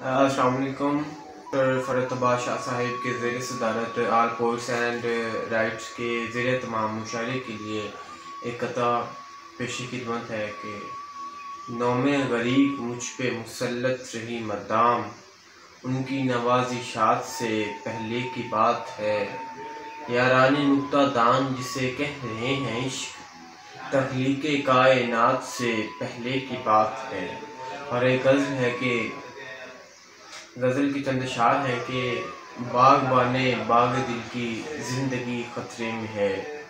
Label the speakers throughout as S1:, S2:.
S1: السلام علیکم۔ فرحت بادشاہ صاحب کے زیر صدارت آل پوئٹس اینڈ رائٹس کے زیر اہتمام مشاعرے کے لیے ایک قطعہ پیشی خدمت ہے کہ نوم غریق مجھ پہ مسلط رہی مدام، ان کی نوازشات سے پہلے کی بات ہے، یاران نکتہ دان جسے کہہ رہے ہیں عشق، تخلیق کائنات سے پہلے کی بات ہے۔ اور ایک غزل کی چند اشعار ہیں کہ باغبانے باغ دل کی زندگی خطرے میں ہے،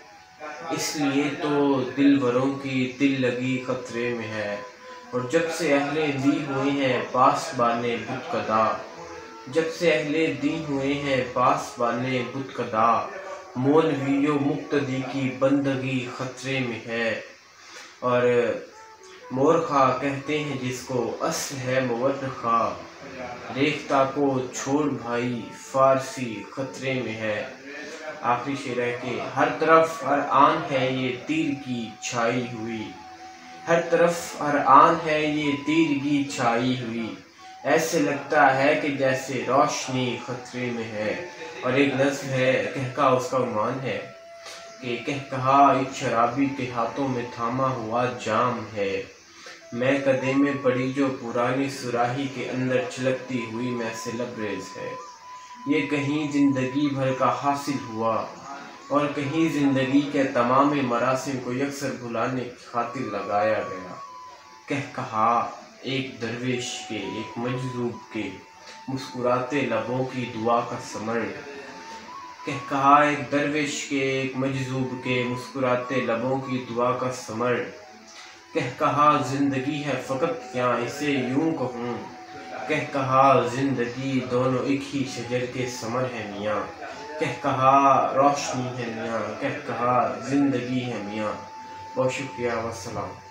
S1: اس لیے تو دلبروں کی دل لگی خطرے میں ہے۔ اور جب سے اہل دی ہوئے ہیں پاسبانے بت کدا، جب سے اہل دی ہوئے ہیں پاسبانے بت کدا، مولوی و مقتدی کی بندگی خطرے میں ہے۔ اور مورخہ کہتے ہیں جس کو، اصل ہے مورخہ، ریختہ کو چھوڑ بھائی فارسی خطرے میں ہے۔ آخری شعر ہے کہ ہر طرف ہر آن ہے یہ تیر کی چھائی ہوئی، ہر طرف ہر آن ہے یہ تیر کی چھائی ہوئی، ایسے لگتا ہے کہ جیسے روشنی خطرے میں ہے۔ اور ایک نظم ہے کہکہا، اس کا عنوان ہے کہ کہکہا ایک شرابی کے ہاتھوں میں تھاما ہوا جام ہے، میں کدے میں پڑی جو پرانی سراہی کے اندر چھلکتی ہوئی میں سے لبریز ہے۔ یہ کہیں زندگی بھر کا حاصل ہوا اور کہیں زندگی کے تمام مراسم کو یکسر بھلانے کی خاطر لگایا گیا۔ کہکہا ایک درویش کے، ایک مجذوب کے مسکراتے لبوں کی دعا کا ثمر، کہکہا ایک درویش کے، ایک مجذوب کے مسکراتے لبوں کی دعا کا ثمر، کہکہا زندگی ہے فقط کیا اسے یوں کہوں، کہکہا زندگی دونوں ایک ہی شجر کے ثمر ہے میاں، کہکہا روشنی ہے میاں، کہکہا زندگی ہے میاں۔ بہت شکریہ، والسلام۔